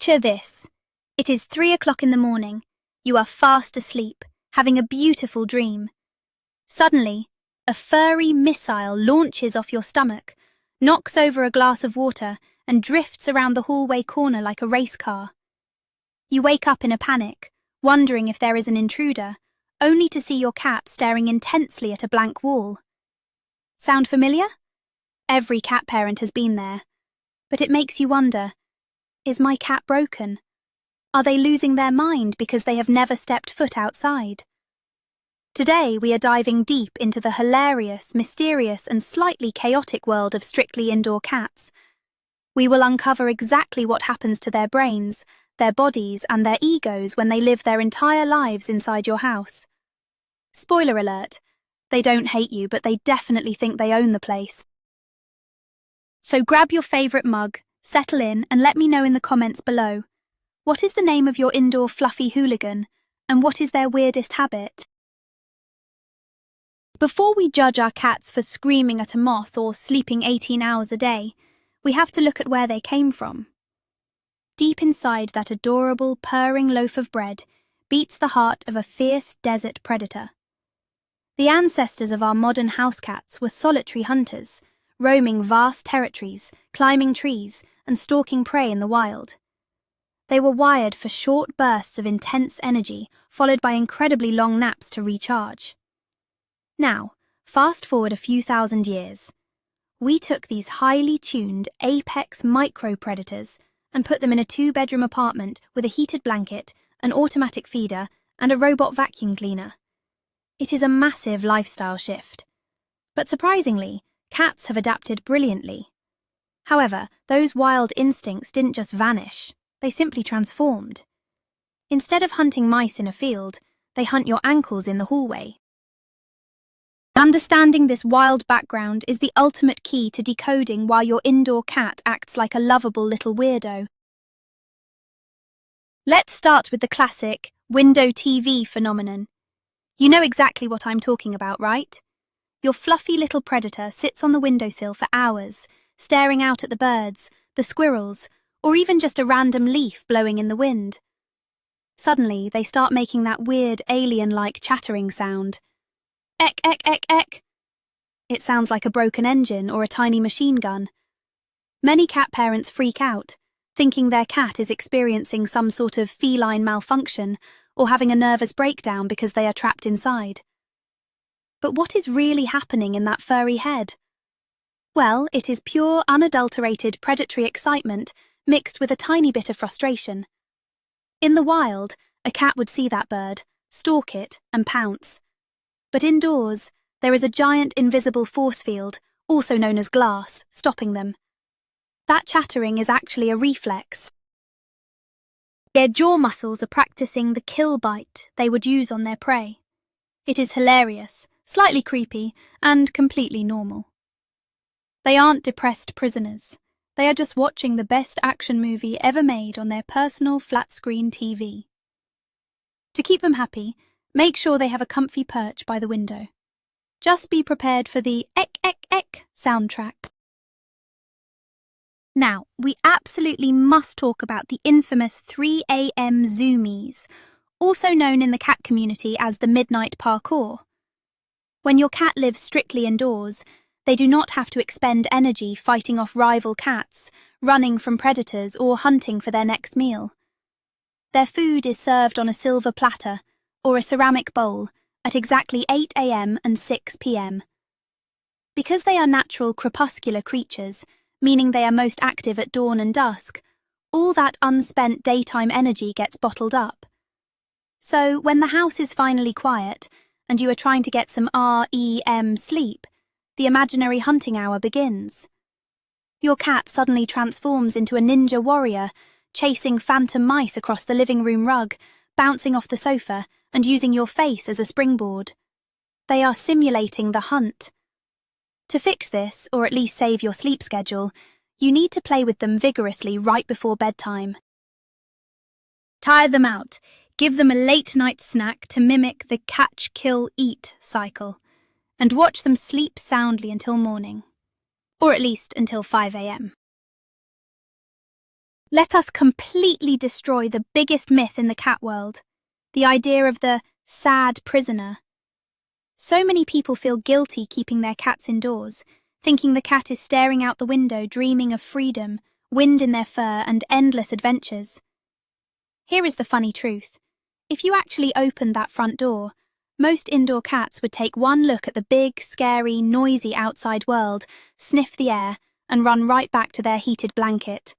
Picture this. It is 3 o'clock in the morning. You are fast asleep, having a beautiful dream. Suddenly, a furry missile launches off your stomach, knocks over a glass of water, and drifts around the hallway corner like a race car. You wake up in a panic, wondering if there is an intruder, only to see your cat staring intensely at a blank wall. Sound familiar? Every cat parent has been there. But it makes you wonder, is my cat broken? Are they losing their mind because they have never stepped foot outside? Today we are diving deep into the hilarious, mysterious and slightly chaotic world of strictly indoor cats. We will uncover exactly what happens to their brains, their bodies and their egos when they live their entire lives inside your house. Spoiler alert, they don't hate you, but they definitely think they own the place. So grab your favourite mug, settle in and let me know in the comments below. What is the name of your indoor fluffy hooligan, and what is their weirdest habit? Before we judge our cats for screaming at a moth or sleeping 18 hours a day, we have to look at where they came from. Deep inside that adorable, purring loaf of bread beats the heart of a fierce desert predator. The ancestors of our modern house cats were solitary hunters, roaming vast territories, climbing trees, and stalking prey in the wild. They were wired for short bursts of intense energy, followed by incredibly long naps to recharge. Now, fast forward a few thousand years. We took these highly tuned apex micro-predators and put them in a 2-bedroom apartment with a heated blanket, an automatic feeder, and a robot vacuum cleaner. It is a massive lifestyle shift. But surprisingly, cats have adapted brilliantly. However, those wild instincts didn't just vanish, they simply transformed. Instead of hunting mice in a field, they hunt your ankles in the hallway. Understanding this wild background is the ultimate key to decoding why your indoor cat acts like a lovable little weirdo. Let's start with the classic window TV phenomenon. You know exactly what I'm talking about, right? Your fluffy little predator sits on the windowsill for hours, staring out at the birds, the squirrels, or even just a random leaf blowing in the wind. Suddenly, they start making that weird alien-like chattering sound. Ek, ek, ek, ek. It sounds like a broken engine or a tiny machine gun. Many cat parents freak out, thinking their cat is experiencing some sort of feline malfunction or having a nervous breakdown because they are trapped inside. But what is really happening in that furry head? Well, it is pure, unadulterated predatory excitement mixed with a tiny bit of frustration. In the wild, a cat would see that bird, stalk it, and pounce. But indoors, there is a giant invisible force field, also known as glass, stopping them. That chattering is actually a reflex. Their jaw muscles are practicing the kill bite they would use on their prey. It is hilarious, slightly creepy, and completely normal. They aren't depressed prisoners. They are just watching the best action movie ever made on their personal flat-screen TV. To keep them happy, make sure they have a comfy perch by the window. Just be prepared for the ek ek ek soundtrack. Now, we absolutely must talk about the infamous 3 a.m. zoomies, also known in the cat community as the midnight parkour. When your cat lives strictly indoors, they do not have to expend energy fighting off rival cats, running from predators, or hunting for their next meal. Their food is served on a silver platter or a ceramic bowl at exactly 8 a.m. and 6 p.m. Because they are natural crepuscular creatures, meaning they are most active at dawn and dusk, all that unspent daytime energy gets bottled up. So, when the house is finally quiet and you are trying to get some REM sleep, the imaginary hunting hour begins. Your cat suddenly transforms into a ninja warrior, chasing phantom mice across the living room rug, bouncing off the sofa, and using your face as a springboard. They are simulating the hunt. To fix this, or at least save your sleep schedule, you need to play with them vigorously right before bedtime. Tire them out. Give them a late-night snack to mimic the catch, kill, eat cycle, and watch them sleep soundly until morning, or at least until 5 a.m. Let us completely destroy the biggest myth in the cat world, the idea of the sad prisoner. So many people feel guilty keeping their cats indoors, thinking the cat is staring out the window dreaming of freedom, wind in their fur, and endless adventures. Here is the funny truth. If you actually opened that front door, most indoor cats would take one look at the big, scary, noisy outside world, sniff the air, and run right back to their heated blanket.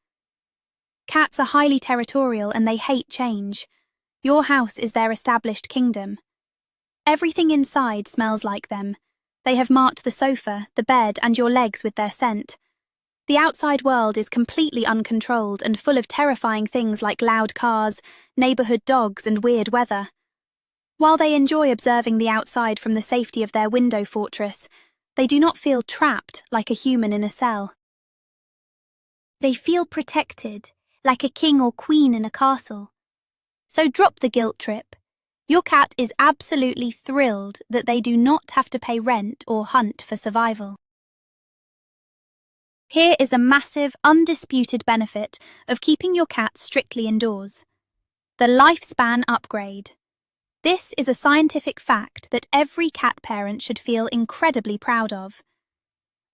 Cats are highly territorial and they hate change. Your house is their established kingdom. Everything inside smells like them. They have marked the sofa, the bed, and your legs with their scent. The outside world is completely uncontrolled and full of terrifying things like loud cars, neighborhood dogs, and weird weather. While they enjoy observing the outside from the safety of their window fortress, they do not feel trapped like a human in a cell. They feel protected, like a king or queen in a castle. So drop the guilt trip. Your cat is absolutely thrilled that they do not have to pay rent or hunt for survival. Here is a massive, undisputed benefit of keeping your cat strictly indoors: the lifespan upgrade. This is a scientific fact that every cat parent should feel incredibly proud of.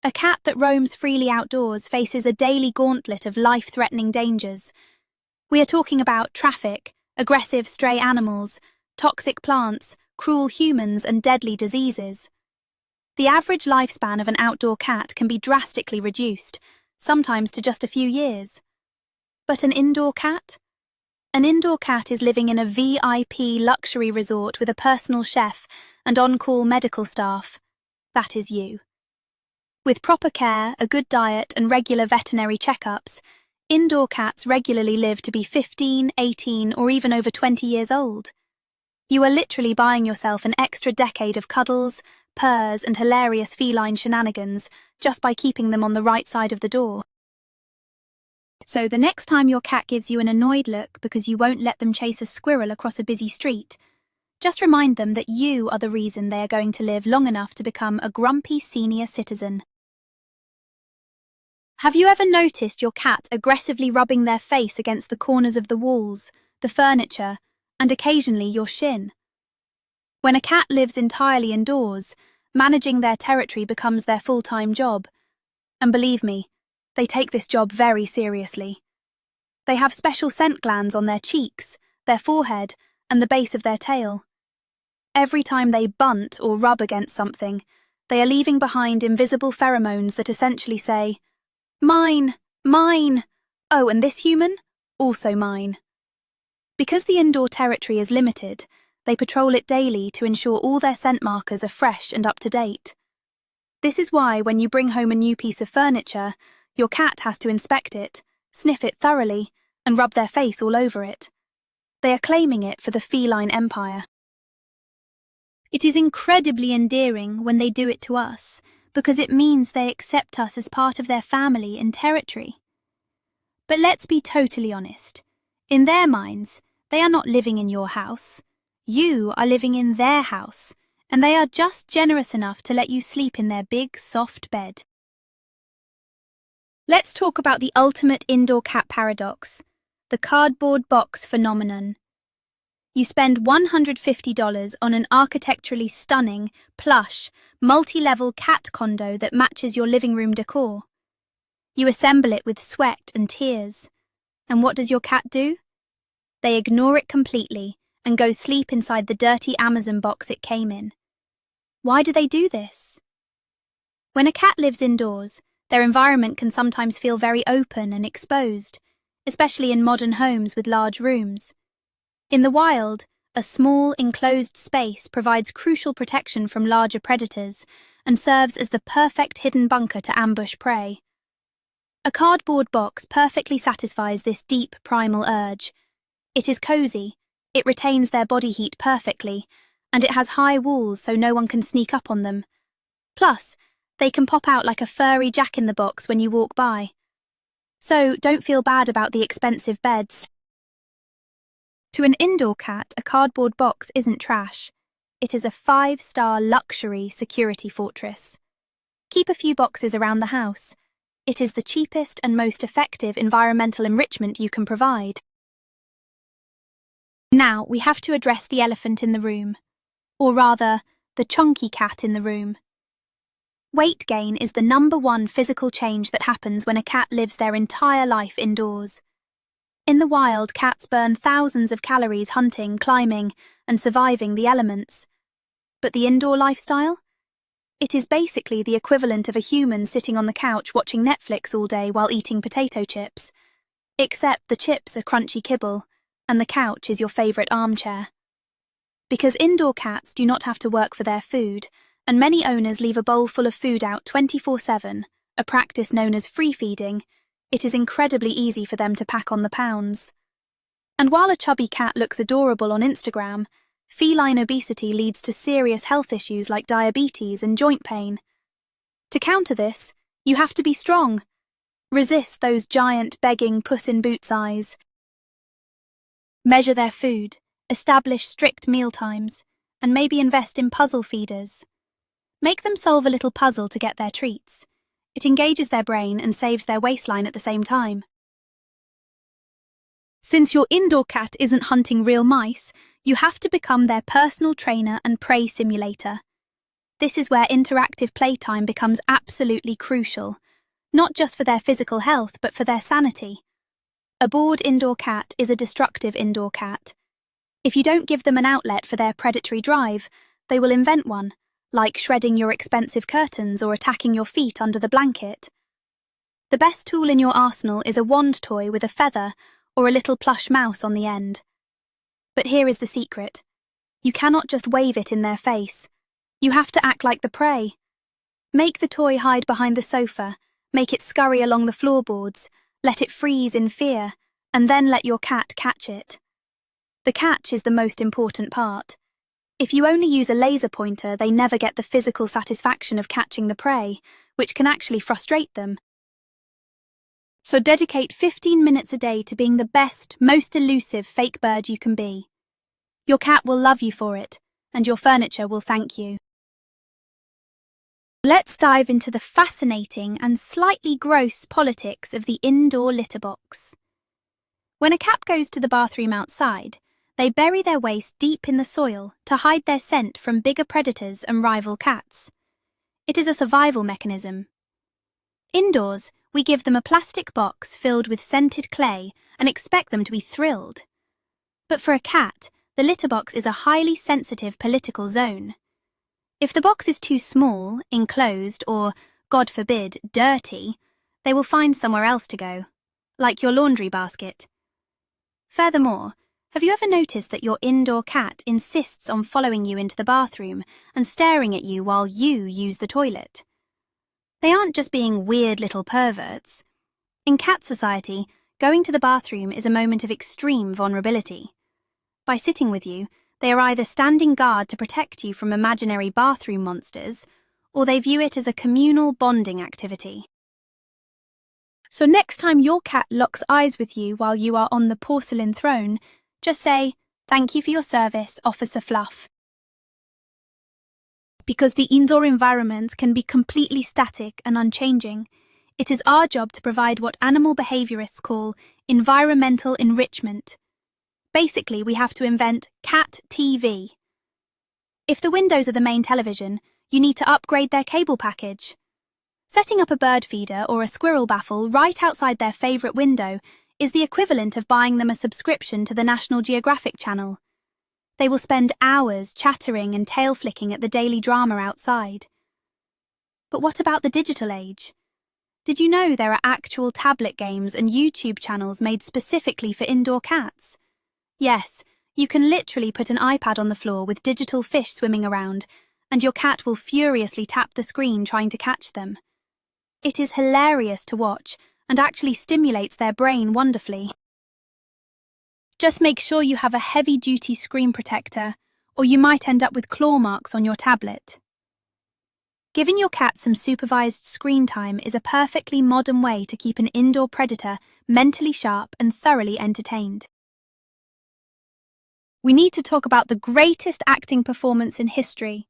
A cat that roams freely outdoors faces a daily gauntlet of life-threatening dangers. We are talking about traffic, aggressive stray animals, toxic plants, cruel humans, and deadly diseases. The average lifespan of an outdoor cat can be drastically reduced, sometimes to just a few years. But an indoor cat? An indoor cat is living in a VIP luxury resort with a personal chef and on-call medical staff. That is you. With proper care, a good diet, and regular veterinary checkups, indoor cats regularly live to be 15, 18, or even over 20 years old. You are literally buying yourself an extra decade of cuddles, purrs, and hilarious feline shenanigans just by keeping them on the right side of the door. So the next time your cat gives you an annoyed look because you won't let them chase a squirrel across a busy street, just remind them that you are the reason they are going to live long enough to become a grumpy senior citizen. Have you ever noticed your cat aggressively rubbing their face against the corners of the walls, the furniture, and occasionally your shin? When a cat lives entirely indoors, managing their territory becomes their full-time job. And believe me, they take this job very seriously. They have special scent glands on their cheeks, their forehead, and the base of their tail. Every time they bunt or rub against something, they are leaving behind invisible pheromones that essentially say, "Mine, mine. Oh, and this human? Also mine." Because the indoor territory is limited, they patrol it daily to ensure all their scent markers are fresh and up to date. This is why when you bring home a new piece of furniture, your cat has to inspect it, sniff it thoroughly, and rub their face all over it. They are claiming it for the feline empire. It is incredibly endearing when they do it to us, because it means they accept us as part of their family and territory. But let's be totally honest. In their minds, they are not living in your house. You are living in their house, and they are just generous enough to let you sleep in their big, soft bed. Let's talk about the ultimate indoor cat paradox, the cardboard box phenomenon. You spend $150 on an architecturally stunning, plush, multi-level cat condo that matches your living room decor. You assemble it with sweat and tears. And what does your cat do? They ignore it completely and go sleep inside the dirty Amazon box it came in. Why do they do this? When a cat lives indoors, their environment can sometimes feel very open and exposed, especially in modern homes with large rooms. In the wild, a small, enclosed space provides crucial protection from larger predators and serves as the perfect hidden bunker to ambush prey. A cardboard box perfectly satisfies this deep primal urge. It is cozy, it retains their body heat perfectly, and it has high walls so no one can sneak up on them. Plus, they can pop out like a furry jack-in-the-box when you walk by. So don't feel bad about the expensive beds. To an indoor cat, a cardboard box isn't trash. It is a 5-star luxury security fortress. Keep a few boxes around the house. It is the cheapest and most effective environmental enrichment you can provide. Now we have to address the elephant in the room, or rather, the chunky cat in the room. Weight gain is the #1 physical change that happens when a cat lives their entire life indoors. In the wild, cats burn thousands of calories hunting, climbing, and surviving the elements. But the indoor lifestyle? It is basically the equivalent of a human sitting on the couch watching Netflix all day while eating potato chips. Except the chips are crunchy kibble, and the couch is your favourite armchair. Because indoor cats do not have to work for their food, and many owners leave a bowl full of food out 24/7, a practice known as free feeding, it is incredibly easy for them to pack on the pounds. And while a chubby cat looks adorable on Instagram, feline obesity leads to serious health issues like diabetes and joint pain. To counter this, you have to be strong. Resist those giant begging Puss in Boots eyes. Measure their food, establish strict meal times, and maybe invest in puzzle feeders. Make them solve a little puzzle to get their treats. It engages their brain and saves their waistline at the same time. Since your indoor cat isn't hunting real mice, you have to become their personal trainer and prey simulator. This is where interactive playtime becomes absolutely crucial, not just for their physical health but for their sanity. A bored indoor cat is a destructive indoor cat. If you don't give them an outlet for their predatory drive, they will invent one, like shredding your expensive curtains or attacking your feet under the blanket. The best tool in your arsenal is a wand toy with a feather or a little plush mouse on the end. But here is the secret. You cannot just wave it in their face. You have to act like the prey. Make the toy hide behind the sofa, make it scurry along the floorboards, let it freeze in fear, and then let your cat catch it. The catch is the most important part. If you only use a laser pointer, they never get the physical satisfaction of catching the prey, which can actually frustrate them. So dedicate 15 minutes a day to being the best, most elusive fake bird you can be. Your cat will love you for it, and your furniture will thank you. Let's dive into the fascinating and slightly gross politics of the indoor litter box. When a cat goes to the bathroom outside, they bury their waste deep in the soil to hide their scent from bigger predators and rival cats. It is a survival mechanism. Indoors, we give them a plastic box filled with scented clay and expect them to be thrilled. But for a cat, the litter box is a highly sensitive political zone. If the box is too small, enclosed, or, God forbid, dirty, they will find somewhere else to go, like your laundry basket. Furthermore, have you ever noticed that your indoor cat insists on following you into the bathroom and staring at you while you use the toilet? They aren't just being weird little perverts. In cat society, going to the bathroom is a moment of extreme vulnerability. By sitting with you, they are either standing guard to protect you from imaginary bathroom monsters, or they view it as a communal bonding activity. So next time your cat locks eyes with you while you are on the porcelain throne, just say, "Thank you for your service, Officer Fluff." Because the indoor environment can be completely static and unchanging, it is our job to provide what animal behaviourists call environmental enrichment. Basically, we have to invent cat TV. If the windows are the main television, you need to upgrade their cable package. Setting up a bird feeder or a squirrel baffle right outside their favourite window is the equivalent of buying them a subscription to the National Geographic channel. They will spend hours chattering and tail flicking at the daily drama outside. But what about the digital age? Did you know there are actual tablet games and YouTube channels made specifically for indoor cats? Yes, you can literally put an iPad on the floor with digital fish swimming around, and your cat will furiously tap the screen trying to catch them. It is hilarious to watch and actually stimulates their brain wonderfully. Just make sure you have a heavy-duty screen protector, or you might end up with claw marks on your tablet. Giving your cat some supervised screen time is a perfectly modern way to keep an indoor predator mentally sharp and thoroughly entertained. We need to talk about the greatest acting performance in history,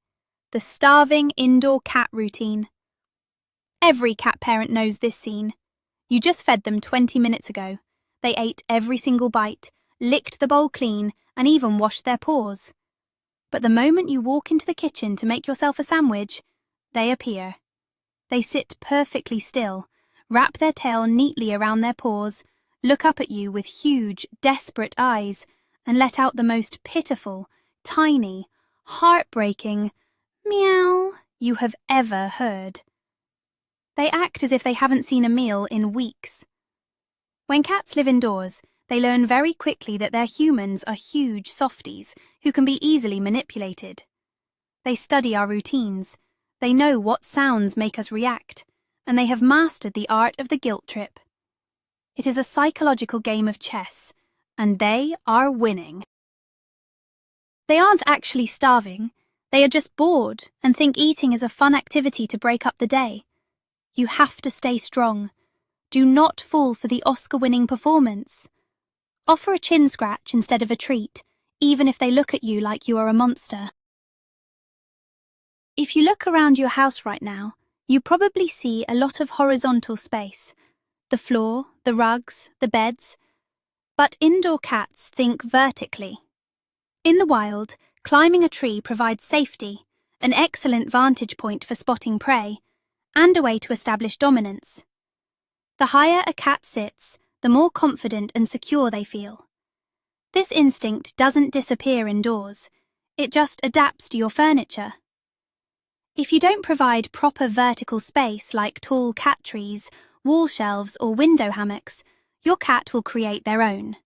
the starving indoor cat routine. Every cat parent knows this scene. You just fed them 20 minutes ago. They ate every single bite, licked the bowl clean, and even washed their paws. But the moment you walk into the kitchen to make yourself a sandwich, they appear. They sit perfectly still, wrap their tail neatly around their paws, look up at you with huge, desperate eyes, and let out the most pitiful, tiny, heartbreaking meow you have ever heard. They act as if they haven't seen a meal in weeks. When cats live indoors, they learn very quickly that their humans are huge softies who can be easily manipulated. They study our routines, they know what sounds make us react, and they have mastered the art of the guilt trip. It is a psychological game of chess, and they are winning. They aren't actually starving, they are just bored and think eating is a fun activity to break up the day. You have to stay strong. Do not fall for the Oscar-winning performance. Offer a chin scratch instead of a treat, even if they look at you like you are a monster. If you look around your house right now, you probably see a lot of horizontal space. The floor, the rugs, the beds. But indoor cats think vertically. In the wild, climbing a tree provides safety, an excellent vantage point for spotting prey, and a way to establish dominance. The higher a cat sits, the more confident and secure they feel. This instinct doesn't disappear indoors, it just adapts to your furniture. If you don't provide proper vertical space like tall cat trees, wall shelves or window hammocks, your cat will create their own.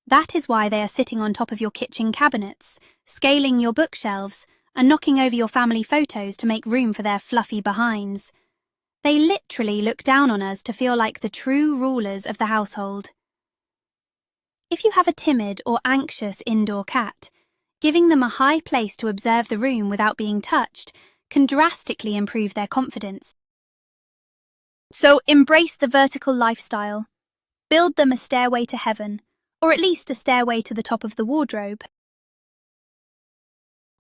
That is why they are sitting on top of your kitchen cabinets, scaling your bookshelves, and knocking over your family photos to make room for their fluffy behinds. They literally look down on us to feel like the true rulers of the household. If you have a timid or anxious indoor cat, giving them a high place to observe the room without being touched can drastically improve their confidence. So embrace the vertical lifestyle. Build them a stairway to heaven, or at least a stairway to the top of the wardrobe.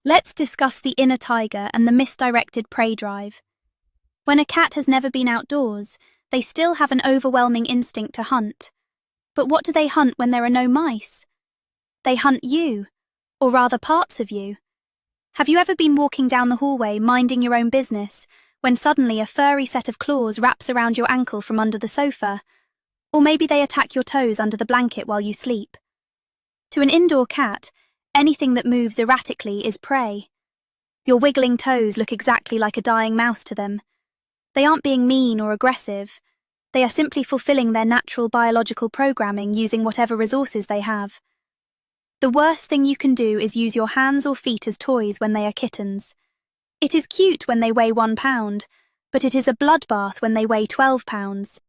Let's discuss the inner tiger and the misdirected prey drive. When a cat has never been outdoors, they still have an overwhelming instinct to hunt. But what do they hunt when there are no mice? They hunt you, or rather parts of you. Have you ever been walking down the hallway minding your own business when suddenly a furry set of claws wraps around your ankle from under the sofa? Or maybe they attack your toes under the blanket while you sleep. To an indoor cat, anything that moves erratically is prey. Your wiggling toes look exactly like a dying mouse to them. They aren't being mean or aggressive. They are simply fulfilling their natural biological programming using whatever resources they have. The worst thing you can do is use your hands or feet as toys when they are kittens. It is cute when they weigh 1 pound, but it is a bloodbath when they weigh 12 pounds.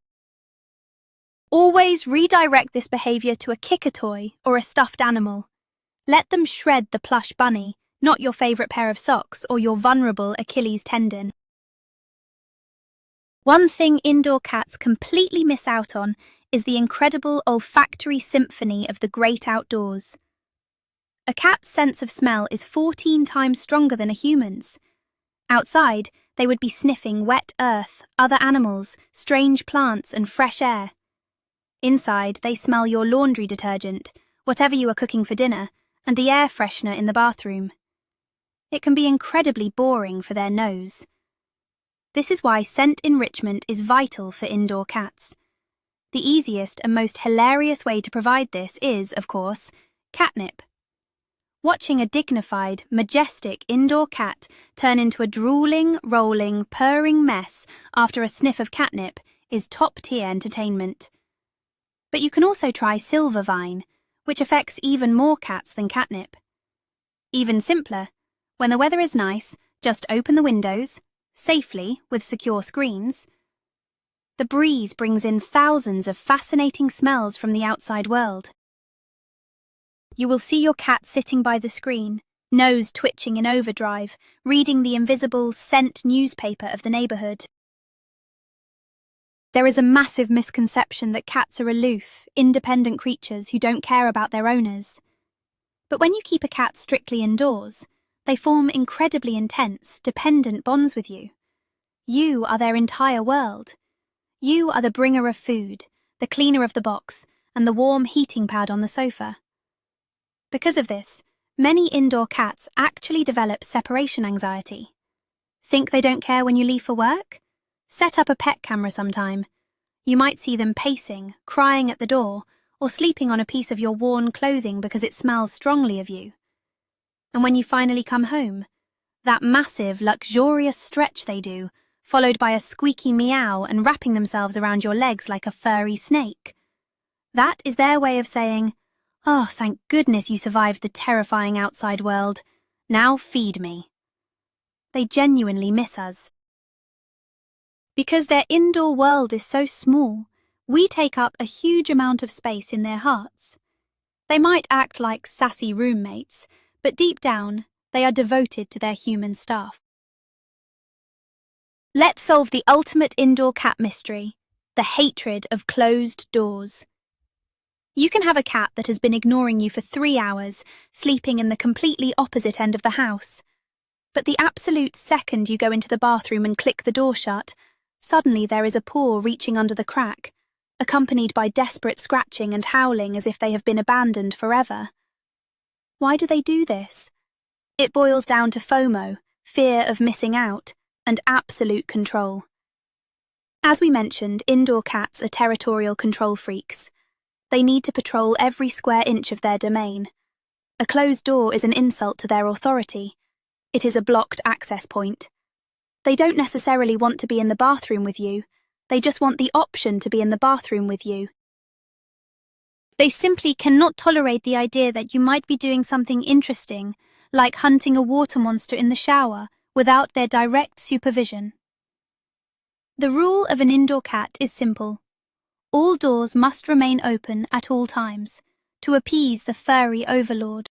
Always redirect this behavior to a kicker toy or a stuffed animal. Let them shred the plush bunny, not your favorite pair of socks or your vulnerable Achilles tendon. One thing indoor cats completely miss out on is the incredible olfactory symphony of the great outdoors. A cat's sense of smell is 14 times stronger than a human's. Outside, they would be sniffing wet earth, other animals, strange plants, and fresh air. Inside, they smell your laundry detergent, whatever you are cooking for dinner, and the air freshener in the bathroom. It can be incredibly boring for their nose. This is why scent enrichment is vital for indoor cats. The easiest and most hilarious way to provide this is, of course, catnip. Watching a dignified, majestic indoor cat turn into a drooling, rolling, purring mess after a sniff of catnip is top-tier entertainment. But you can also try silver vine, which affects even more cats than catnip. Even simpler, when the weather is nice, just open the windows, safely with secure screens. The breeze brings in thousands of fascinating smells from the outside world. You will see your cat sitting by the screen, nose twitching in overdrive, reading the invisible scent newspaper of the neighborhood. There is a massive misconception that cats are aloof, independent creatures who don't care about their owners. But when you keep a cat strictly indoors, they form incredibly intense, dependent bonds with you. You are their entire world. You are the bringer of food, the cleaner of the box, and the warm heating pad on the sofa. Because of this, many indoor cats actually develop separation anxiety. Think they don't care when you leave for work? Set up a pet camera sometime. You might see them pacing, crying at the door, or sleeping on a piece of your worn clothing because it smells strongly of you. And when you finally come home, that massive, luxurious stretch they do, followed by a squeaky meow and wrapping themselves around your legs like a furry snake. That is their way of saying, "Oh, thank goodness you survived the terrifying outside world. Now feed me." They genuinely miss us. Because their indoor world is so small, we take up a huge amount of space in their hearts. They might act like sassy roommates, but deep down, they are devoted to their human staff. Let's solve the ultimate indoor cat mystery, the hatred of closed doors. You can have a cat that has been ignoring you for 3 hours, sleeping in the completely opposite end of the house. But the absolute second you go into the bathroom and click the door shut, suddenly there is a paw reaching under the crack, accompanied by desperate scratching and howling as if they have been abandoned forever. Why do they do this? It boils down to FOMO, fear of missing out, and absolute control. As we mentioned, indoor cats are territorial control freaks. They need to patrol every square inch of their domain. A closed door is an insult to their authority. It is a blocked access point. They don't necessarily want to be in the bathroom with you. They just want the option to be in the bathroom with you. They simply cannot tolerate the idea that you might be doing something interesting, like hunting a water monster in the shower, without their direct supervision. The rule of an indoor cat is simple. All doors must remain open at all times, to appease the furry overlord.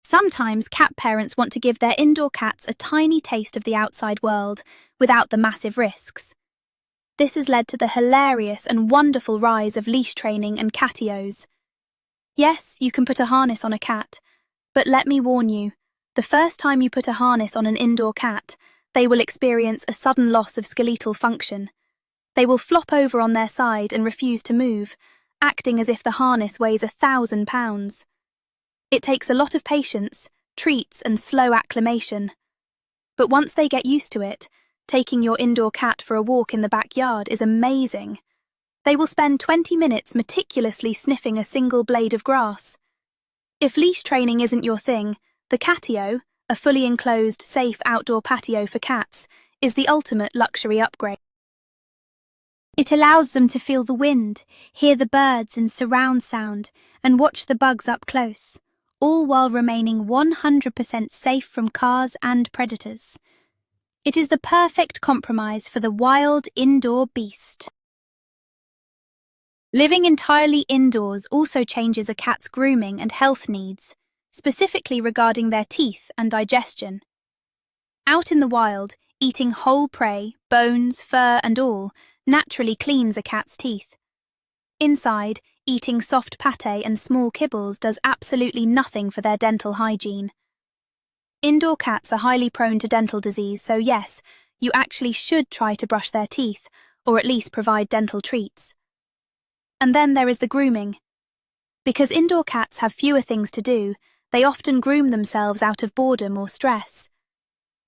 Sometimes cat parents want to give their indoor cats a tiny taste of the outside world, without the massive risks. This has led to the hilarious and wonderful rise of leash training and catios. Yes, you can put a harness on a cat, but let me warn you, the first time you put a harness on an indoor cat, they will experience a sudden loss of skeletal function. They will flop over on their side and refuse to move, acting as if the harness weighs 1,000 pounds. It takes a lot of patience, treats, and slow acclimation. But once they get used to it, taking your indoor cat for a walk in the backyard is amazing. They will spend 20 minutes meticulously sniffing a single blade of grass. If leash training isn't your thing, the catio, a fully enclosed, safe outdoor patio for cats, is the ultimate luxury upgrade. It allows them to feel the wind, hear the birds and surround sound, and watch the bugs up close, all while remaining 100% safe from cars and predators. It is the perfect compromise for the wild indoor beast. Living entirely indoors also changes a cat's grooming and health needs, specifically regarding their teeth and digestion. Out in the wild, eating whole prey, bones, fur and all, naturally cleans a cat's teeth. Inside, eating soft pâté and small kibbles does absolutely nothing for their dental hygiene. Indoor cats are highly prone to dental disease, so yes, you actually should try to brush their teeth, or at least provide dental treats. And then there is the grooming. Because indoor cats have fewer things to do, they often groom themselves out of boredom or stress.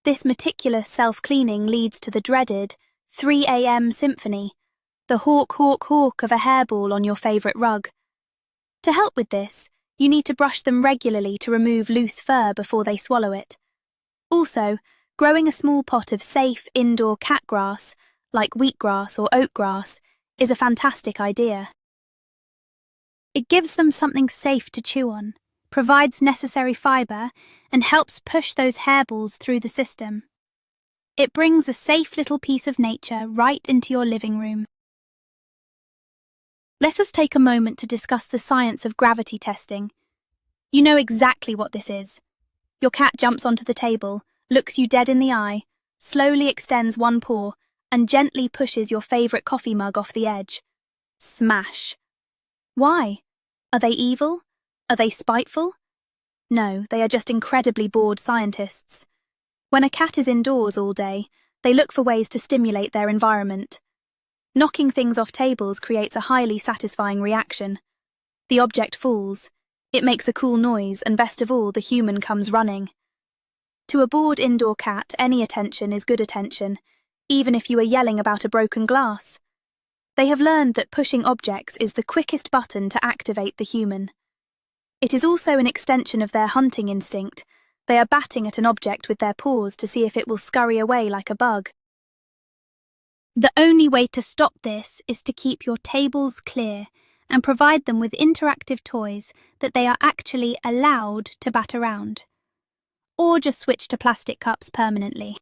This meticulous self-cleaning leads to the dreaded 3 a.m. symphony, the hawk, hawk, hawk of a hairball on your favourite rug. To help with this, you need to brush them regularly to remove loose fur before they swallow it. Also, growing a small pot of safe indoor cat grass, like wheatgrass or oatgrass, is a fantastic idea. It gives them something safe to chew on, provides necessary fibre, and helps push those hairballs through the system. It brings a safe little piece of nature right into your living room. Let us take a moment to discuss the science of gravity testing. You know exactly what this is. Your cat jumps onto the table, looks you dead in the eye, slowly extends one paw, and gently pushes your favourite coffee mug off the edge. Smash! Why? Are they evil? Are they spiteful? No, they are just incredibly bored scientists. When a cat is indoors all day, they look for ways to stimulate their environment. Knocking things off tables creates a highly satisfying reaction. The object falls, it makes a cool noise, and best of all, the human comes running. To a bored indoor cat, any attention is good attention, even if you are yelling about a broken glass. They have learned that pushing objects is the quickest button to activate the human. It is also an extension of their hunting instinct. They are batting at an object with their paws to see if it will scurry away like a bug. The only way to stop this is to keep your tables clear and provide them with interactive toys that they are actually allowed to bat around. Or just switch to plastic cups permanently.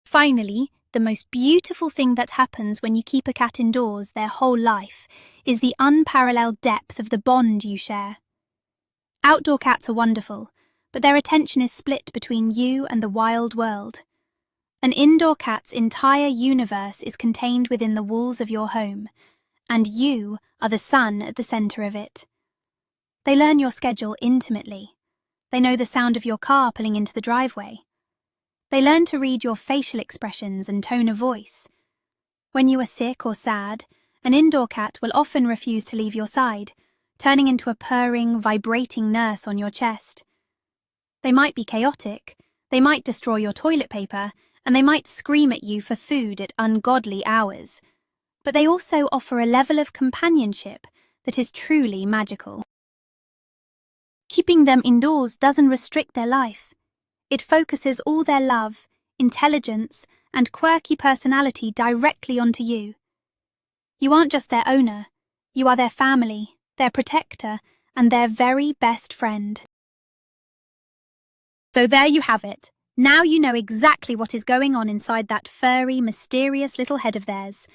Finally, the most beautiful thing that happens when you keep a cat indoors their whole life is the unparalleled depth of the bond you share. Outdoor cats are wonderful, but their attention is split between you and the wild world. An indoor cat's entire universe is contained within the walls of your home, and you are the sun at the center of it. They learn your schedule intimately. They know the sound of your car pulling into the driveway. They learn to read your facial expressions and tone of voice. When you are sick or sad, an indoor cat will often refuse to leave your side, turning into a purring, vibrating nurse on your chest. They might be chaotic, they might destroy your toilet paper, and they might scream at you for food at ungodly hours. But they also offer a level of companionship that is truly magical. Keeping them indoors doesn't restrict their life. It focuses all their love, intelligence, and quirky personality directly onto you. You aren't just their owner, you are their family, their protector, and their very best friend. So there you have it. Now you know exactly what is going on inside that furry, mysterious little head of theirs.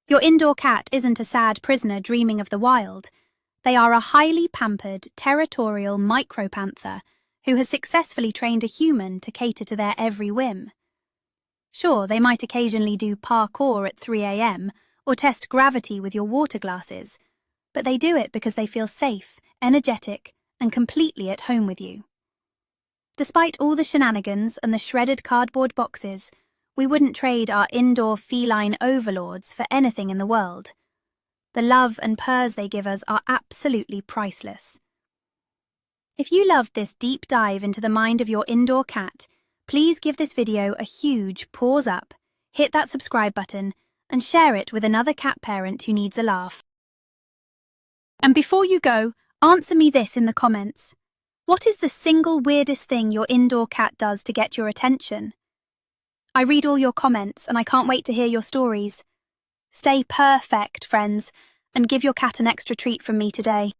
Your indoor cat isn't a sad prisoner dreaming of the wild. They are a highly pampered, territorial micropanther who has successfully trained a human to cater to their every whim. Sure, they might occasionally do parkour at 3 a.m. or test gravity with your water glasses, but they do it because they feel safe, energetic, and completely at home with you. Despite all the shenanigans and the shredded cardboard boxes, we wouldn't trade our indoor feline overlords for anything in the world. The love and purrs they give us are absolutely priceless. If you loved this deep dive into the mind of your indoor cat, please give this video a huge paws up, hit that subscribe button, and share it with another cat parent who needs a laugh. And before you go, answer me this in the comments. What is the single weirdest thing your indoor cat does to get your attention? I read all your comments and I can't wait to hear your stories. Stay perfect, friends, and give your cat an extra treat from me today.